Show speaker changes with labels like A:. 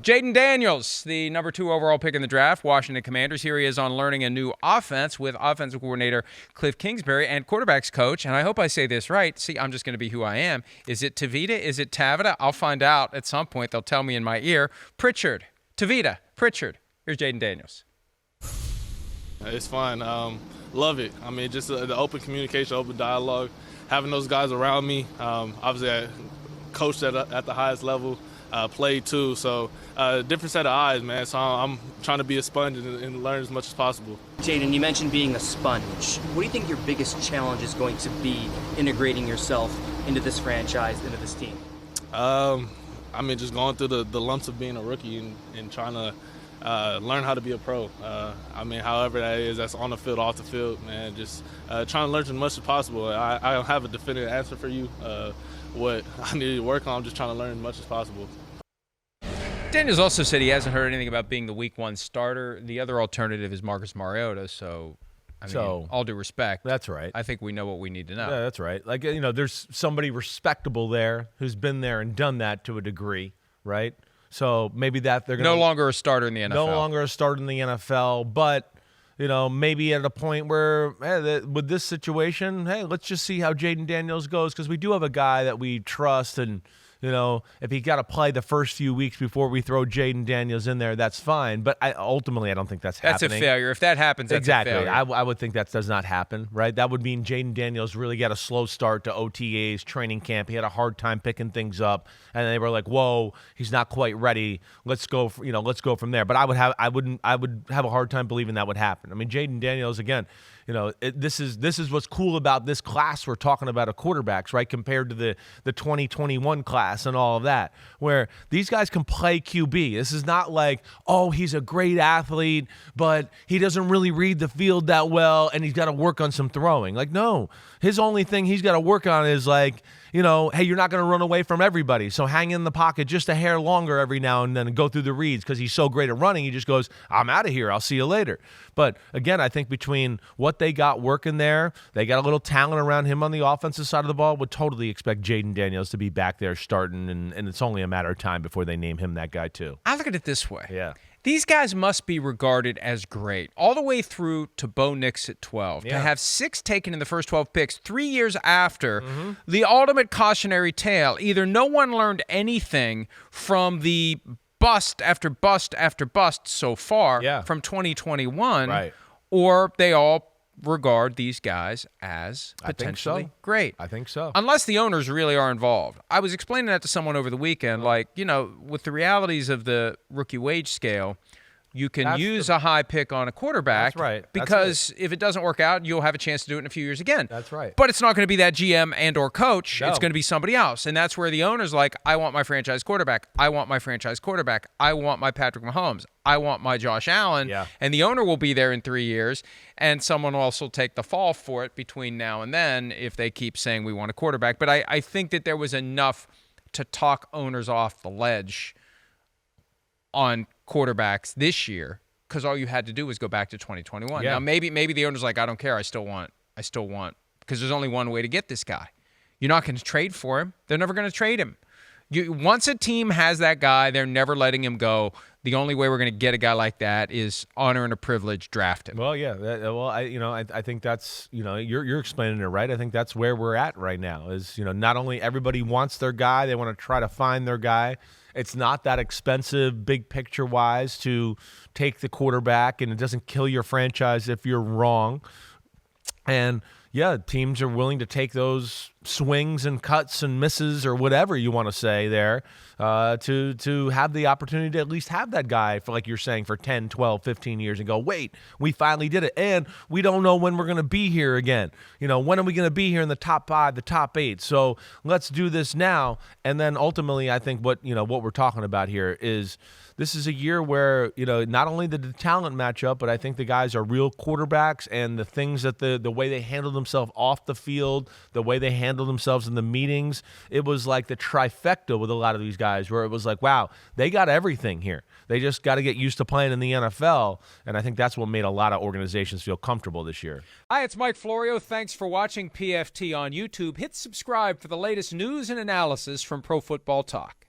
A: Jayden Daniels, the number 2 overall pick in the draft, Washington Commanders. Here he is on learning a new offense with offensive coordinator Cliff Kingsbury and quarterbacks coach, and I hope I say this right. See, I'm just going to be who I am. Is it Tavita? Is it Tavita? I'll find out at some point. They'll tell me in my ear. Pritchard. Tavita. Pritchard. Here's Jayden Daniels.
B: It's fun. Love it. I mean, just the open communication, open dialogue, having those guys around me. Obviously, I coached at the highest level, played too. So different set of eyes, man. So I'm trying to be a sponge and learn as much as possible.
C: Jayden, you mentioned being a sponge. What do you think your biggest challenge is going to be integrating yourself into this franchise, into this team?
B: I mean, just going through the lumps of being a rookie and trying to learn how to be a pro. I mean, however that is, that's on the field, off the field, man. Just trying to learn as much as possible. I don't have a definitive answer for you. What I need to work on, I'm just trying to learn as much as possible.
A: Daniels also said he hasn't heard anything about being the week 1 starter. The other alternative is Marcus Mariota, so I mean, all due respect.
D: That's right.
A: I think we know what we need to know.
D: Yeah, that's right. Like, you know, there's somebody respectable there who's been there and done that to a degree, right? So maybe that they're going to...
A: No longer a starter in the NFL.
D: No longer a starter in the NFL, but, you know, maybe at a point where, hey, with this situation, hey, let's just see how Jayden Daniels goes, because we do have a guy that we trust, and, you know, if he got to play the first few weeks before we throw Jayden Daniels in there, that's fine. But ultimately, I don't think that's happening.
A: That's a failure. If that happens, that's
D: exactly.
A: a failure.
D: I would think that does not happen, right? That would mean Jayden Daniels really got a slow start to OTAs, training camp. He had a hard time picking things up, and they were like, "Whoa, he's not quite ready. Let's go. Let's go from there." But I would have a hard time believing that would happen. I mean, Jayden Daniels, again, you know, this is what's cool about this class we're talking about of quarterbacks, right? Compared to the 2021 class and all of that, where these guys can play QB. This is not like, oh, he's a great athlete, but he doesn't really read the field that well, and he's got to work on some throwing. Like, no, his only thing he's got to work on is like, you know, hey, you're not going to run away from everybody, so hang in the pocket just a hair longer every now and then and go through the reads, because he's so great at running. He just goes, I'm out of here. I'll see you later. But again, I think between what they got working there, they got a little talent around him on the offensive side of the ball, would totally expect Jayden Daniels to be back there starting, and it's only a matter of time before they name him that guy too.
A: I look at it this way.
D: Yeah.
A: These guys must be regarded as great, all the way through to Bo Nix at 12.
D: Yeah.
A: To have 6 taken in the first 12 picks 3 years after the ultimate cautionary tale. Either no one learned anything from the bust after bust after bust so far from 2021,
D: right,
A: or they all regard these guys as potentially great.
D: I think so.
A: Unless the owners really are involved. I was explaining that to someone over the weekend, like, you know, with the realities of the rookie wage scale, you can use a high pick on a quarterback.
D: That's right.
A: Because if it doesn't work out, you'll have a chance to do it in a few years again.
D: That's right.
A: But it's not going to be that GM and or coach.
D: No.
A: It's going to be somebody else. And that's where the owner's like, I want my franchise quarterback. I want my franchise quarterback. I want my Patrick Mahomes. I want my Josh Allen.
D: Yeah.
A: And the owner will be there in 3 years, and someone else will take the fall for it between now and then if they keep saying we want a quarterback. But I think that there was enough to talk owners off the ledge on quarterbacks this year, because all you had to do was go back to 2021.
D: Yeah.
A: Now maybe the owner's like, I don't care. I still want, because there's only one way to get this guy. You're not going to trade for him. They're never going to trade him. Once a team has that guy, they're never letting him go. The only way we're going to get a guy like that is honor and a privilege, draft him.
D: Well, yeah. I think that's, you know, you're explaining it right. I think that's where we're at right now. Is, you know, not only everybody wants their guy, they want to try to find their guy. It's not that expensive, big picture wise, to take the quarterback, and it doesn't kill your franchise if you're wrong. And yeah, teams are willing to take those swings and cuts and misses, or whatever you want to say there, to have the opportunity to at least have that guy for, like you're saying, for 10, 12, 15 years and go, wait, we finally did it. And we don't know when we're going to be here again. You know, when are we going to be here in the top 5, the top 8? So let's do this now. And then ultimately, I think what we're talking about here is, this is a year where, you know, not only did the talent match up, but I think the guys are real quarterbacks, and the things that the way they handle themselves off the field, the way they handle themselves in the meetings, it was like the trifecta with a lot of these guys, where it was like, wow, they got everything here. They just got to get used to playing in the NFL, and I think that's what made a lot of organizations feel comfortable this year.
A: Hi, it's Mike Florio. Thanks for watching PFT on YouTube. Hit subscribe for the latest news and analysis from Pro Football Talk.